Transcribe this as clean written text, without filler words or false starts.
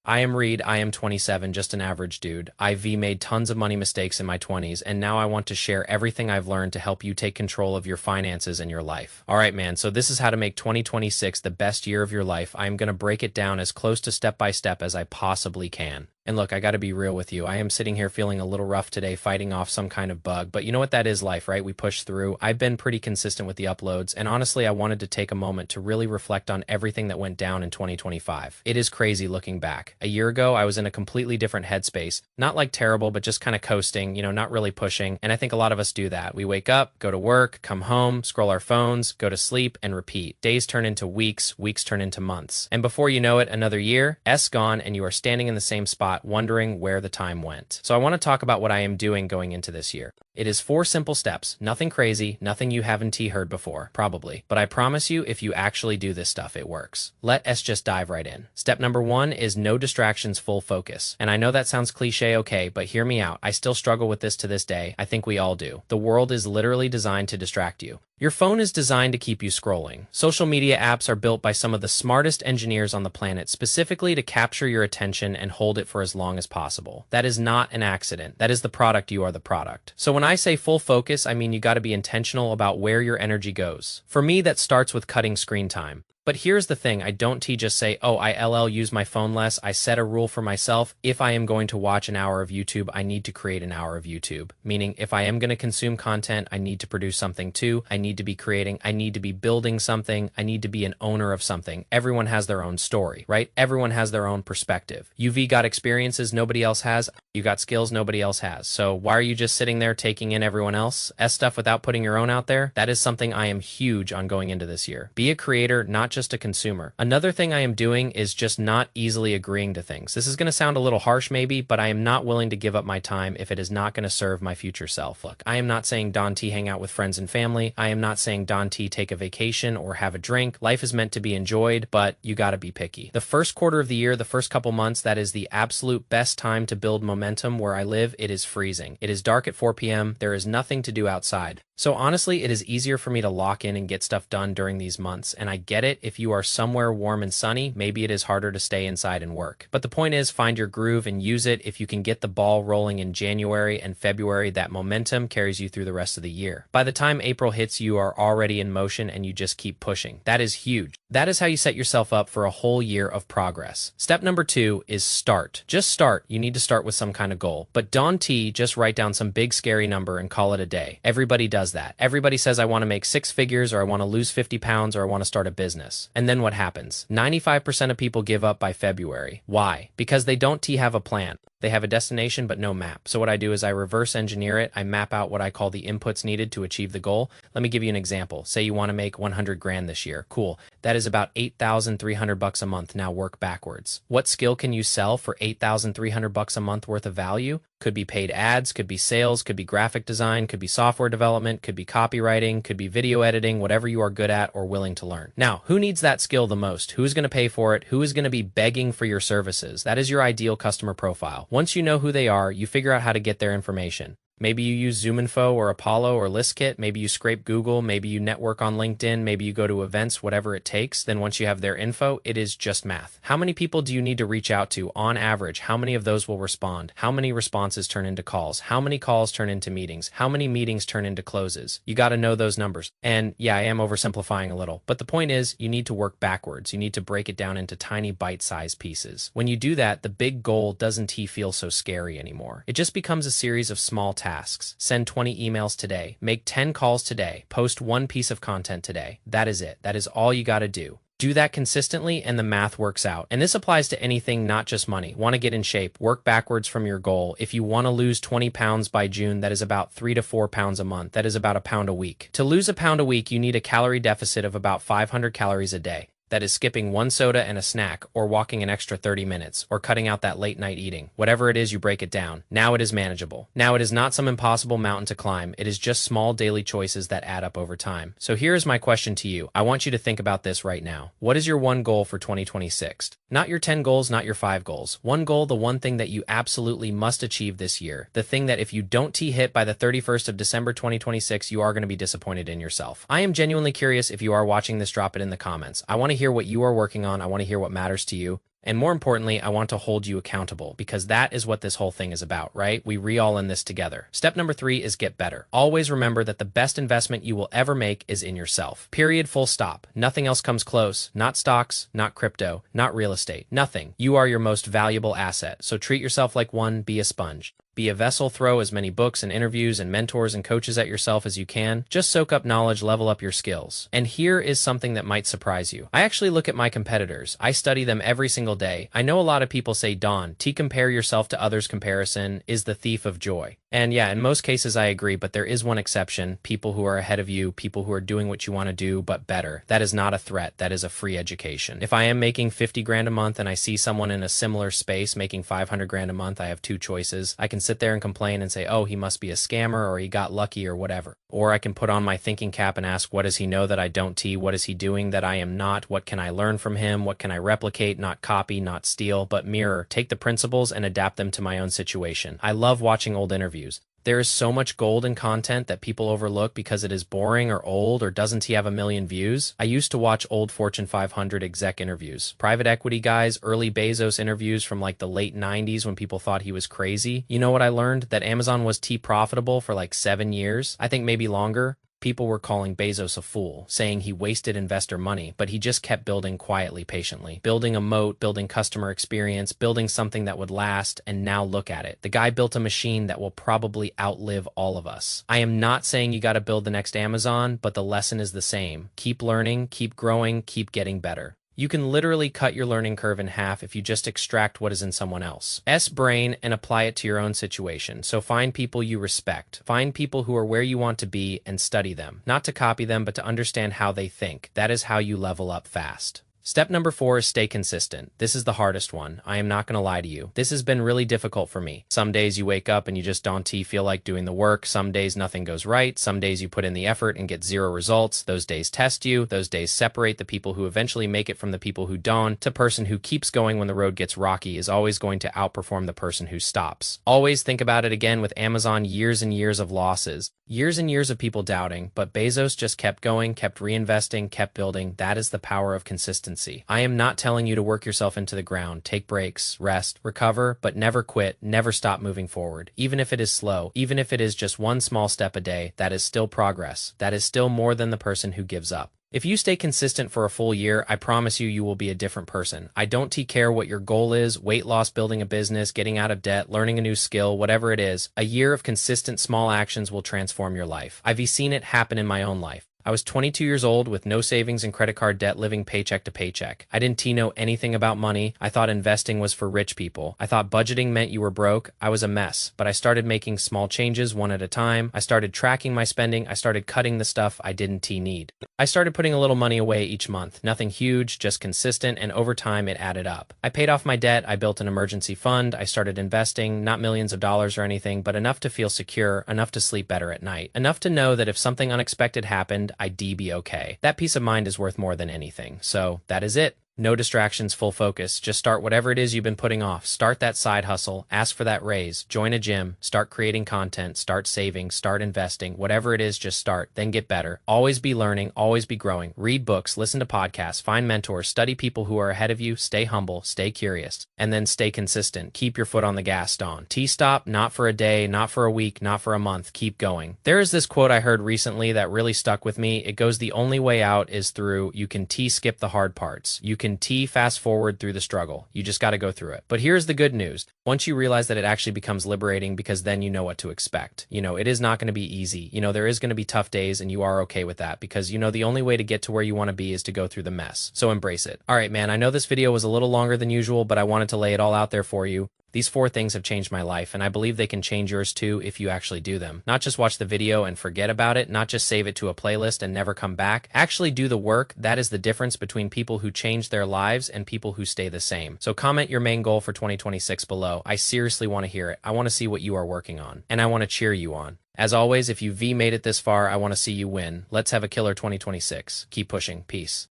I am Reed, I am 27, just an average dude. I've made tons of money mistakes in my 20s, and now I want to share everything I've learned to help you take control of your finances and your life. Alright man, so this is how to make 2026 the best year of your life. I'm going to break it down as close to step by step as I possibly can. And look, I gotta be real with you. I am sitting here feeling a little rough today, fighting off some kind of bug. But you know what that is life, right? We push through. I've been pretty consistent with the uploads. And honestly, I wanted to take a moment to really reflect on everything that went down in 2025. It is crazy looking back. A year ago, I was in a completely different headspace. Not like terrible, but just kind of coasting, not really pushing. And I think a lot of us do that. We wake up, go to work, come home, scroll our phones, go to sleep, and repeat. Days turn into weeks, weeks turn into months. And before you know it, another year, gone, and you are standing in the same spot wondering where the time went. So I want to talk about what I am doing going into this year. It is 4 simple steps, nothing crazy, nothing you haven't heard before, probably. But I promise you, if you actually do this stuff, it works. Let us just dive right in. Step number 1 is no distractions, full focus. And I know that sounds cliche, okay, but hear me out. I still struggle with this to this day. I think we all do. The world is literally designed to distract you. Your phone is designed to keep you scrolling. Social media apps are built by some of the smartest engineers on the planet specifically to capture your attention and hold it for as long as possible. That is not an accident. That is the product. You are the product. So when I say full focus, I mean you got to be intentional about where your energy goes. For me, that starts with cutting screen time. But here's the thing, I don't just say, oh, I use my phone less. I set a rule for myself. If I am going to watch an hour of YouTube, I need to create an hour of YouTube. Meaning, if I am going to consume content, I need to produce something too. I need to be creating. I need to be building something. I need to be an owner of something. Everyone has their own story, right? Everyone has their own perspective. You've got experiences nobody else has. You got skills nobody else has. So why are you just sitting there taking in everyone else's stuff without putting your own out there? That is something I am huge on going into this year. Be a creator, not just a consumer. Another thing I am doing is just not easily agreeing to things. This is going to sound a little harsh maybe, but I am not willing to give up my time if it is not going to serve my future self. Look, I am not saying Don T hang out with friends and family. I am not saying Don T take a vacation or have a drink. Life is meant to be enjoyed, but you got to be picky. The first quarter of the year, the first couple months, that is the absolute best time to build momentum. Where I live, it is freezing. It is dark at 4 p.m. There is nothing to do outside. So honestly, it is easier for me to lock in and get stuff done during these months. And I get it. If you are somewhere warm and sunny, maybe it is harder to stay inside and work. But the point is, find your groove and use it. If you can get the ball rolling in January and February, that momentum carries you through the rest of the year. By the time April hits, you are already in motion and you just keep pushing. That is huge. That is how you set yourself up for a whole year of progress. Step number 2 is start. Just start. You need to start with some kind of goal. But Don T, just write down some big scary number and call it a day. Everybody does that. Everybody says, I want to make 6 figures, or I want to lose 50 pounds, or I want to start a business. And then what happens? 95% of people give up by February. Why? Because they don't have a plan. They have a destination, but no map. So what I do is I reverse engineer it. I map out what I call the inputs needed to achieve the goal. Let me give you an example. Say you want to make 100 grand this year. Cool. That is about $8,300 a month. Now work backwards. What skill can you sell for $8,300 a month worth of value? Could be paid ads, could be sales, could be graphic design, could be software development, could be copywriting, could be video editing, whatever you are good at or willing to learn. Now, who needs that skill the most? Who's going to pay for it? Who is going to be begging for your services? That is your ideal customer profile. Once you know who they are, you figure out how to get their information. Maybe you use ZoomInfo or Apollo or ListKit. Maybe you scrape Google. Maybe you network on LinkedIn. Maybe you go to events, whatever it takes. Then once you have their info, it is just math. How many people do you need to reach out to on average? How many of those will respond? How many responses turn into calls? How many calls turn into meetings? How many meetings turn into closes? You got to know those numbers. And yeah, I am oversimplifying a little, but the point is you need to work backwards. You need to break it down into tiny bite-sized pieces. When you do that, the big goal doesn't feel so scary anymore. It just becomes a series of small tasks. Send 20 emails today, make 10 calls today, post 1 piece of content today. That is it. That is all you got to do. Do that consistently and the math works out. And this applies to anything, not just money. Want to get in shape, work backwards from your goal. If you want to lose 20 pounds by June, that is about 3 to 4 pounds a month. That is about a pound a week. To lose a pound a week, you need a calorie deficit of about 500 calories a day. That is skipping 1 soda and a snack, or walking an extra 30 minutes, or cutting out that late night eating. Whatever it is, you break it down. Now it is manageable. Now it is not some impossible mountain to climb. It is just small daily choices that add up over time. So here is my question to you. I want you to think about this right now. What is your one goal for 2026? Not your 10 goals, not your 5 goals. One goal, the one thing that you absolutely must achieve this year. The thing that if you don't hit by the 31st of December 2026, you are going to be disappointed in yourself. I am genuinely curious if you are watching this, drop it in the comments. I want to hear what you are working on. I want to hear what matters to you. And more importantly, I want to hold you accountable because that is what this whole thing is about, right? We all in this together. Step number 3 is get better. Always remember that the best investment you will ever make is in yourself. Period, full stop. Nothing else comes close. Not stocks, not crypto, not real estate, nothing. You are your most valuable asset. So treat yourself like one, be a sponge. Be a vessel, throw as many books and interviews and mentors and coaches at yourself as you can. Just soak up knowledge, level up your skills. And here is something that might surprise you. I actually look at my competitors. I study them every single day. I know a lot of people say, Don, compare yourself to others comparison is the thief of joy. And yeah, in most cases I agree, but there is one exception. People who are ahead of you, people who are doing what you want to do, but better. That is not a threat. That is a free education. If I am making 50 grand a month and I see someone in a similar space making 500 grand a month, I have two choices. I can sit there and complain and say, oh, he must be a scammer or he got lucky or whatever. Or I can put on my thinking cap and ask, what does he know that I don't? What is he doing that I am not? What can I learn from him? What can I replicate, not copy, not steal, but mirror? Take the principles and adapt them to my own situation. I love watching old interviews. There is so much gold in content that people overlook because it is boring or old or doesn't he have a million views. I used to watch old Fortune 500 exec interviews, private equity guys, early Bezos interviews from like the late 90s when people thought he was crazy. You know what I learned? That Amazon was profitable for like 7 years. I think maybe longer. People were calling Bezos a fool, saying he wasted investor money, but he just kept building quietly, patiently, building a moat, building customer experience, building something that would last, and now look at it. The guy built a machine that will probably outlive all of us. I am not saying you got to build the next Amazon, but the lesson is the same. Keep learning, keep growing, keep getting better. You can literally cut your learning curve in half if you just extract what is in someone else's brain and apply it to your own situation. So find people you respect. Find people who are where you want to be and study them. Not to copy them, but to understand how they think. That is how you level up fast. Step number 4 is stay consistent. This is the hardest one. I am not going to lie to you. This has been really difficult for me. Some days you wake up and you just don't feel like doing the work. Some days nothing goes right. Some days you put in the effort and get 0 results. Those days test you. Those days separate the people who eventually make it from the people who don't. The person who keeps going when the road gets rocky is always going to outperform the person who stops. Always think about it again with Amazon, years and years of losses. Years and years of people doubting, but Bezos just kept going, kept reinvesting, kept building. That is the power of consistency. I am not telling you to work yourself into the ground. Take breaks, rest, recover, but never quit, never stop moving forward. Even if it is slow, even if it is just one small step a day, that is still progress. That is still more than the person who gives up. If you stay consistent for a full year, I promise you, you will be a different person. I don't care what your goal is, weight loss, building a business, getting out of debt, learning a new skill, whatever it is, a year of consistent small actions will transform your life. I've seen it happen in my own life. I was 22 years old with no savings and credit card debt, living paycheck to paycheck. I didn't know anything about money. I thought investing was for rich people. I thought budgeting meant you were broke. I was a mess, but I started making small changes one at a time. I started tracking my spending. I started cutting the stuff I didn't need. I started putting a little money away each month. Nothing huge, just consistent, and over time it added up. I paid off my debt. I built an emergency fund. I started investing, not millions of dollars or anything, but enough to feel secure, enough to sleep better at night, enough to know that if something unexpected happened, I'd be okay. That peace of mind is worth more than anything. So that is it. No distractions, full focus. Just start whatever it is you've been putting off. Start that side hustle, ask for that raise, join a gym, start creating content, start saving, start investing, whatever it is, just start, then get better. Always be learning, always be growing. Read books, listen to podcasts, find mentors, study people who are ahead of you, stay humble, stay curious, and then stay consistent. Keep your foot on the gas, Don. T-stop, not for a day, not for a week, not for a month. Keep going. There is this quote I heard recently that really stuck with me. It goes, the only way out is through. You can skip the hard parts. You can fast forward through the struggle. You just got to go through it. But here's the good news. Once you realize that, it actually becomes liberating because then you know what to expect. It is not going to be easy. There is going to be tough days and you are okay with that because the only way to get to where you want to be is to go through the mess. So embrace it. All right, man, I know this video was a little longer than usual, but I wanted to lay it all out there for you. These 4 things have changed my life, and I believe they can change yours too if you actually do them. Not just watch the video and forget about it, not just save it to a playlist and never come back. Actually do the work. That is the difference between people who change their lives and people who stay the same. So comment your main goal for 2026 below. I seriously want to hear it. I want to see what you are working on, and I want to cheer you on. As always, if you made it this far, I want to see you win. Let's have a killer 2026. Keep pushing. Peace.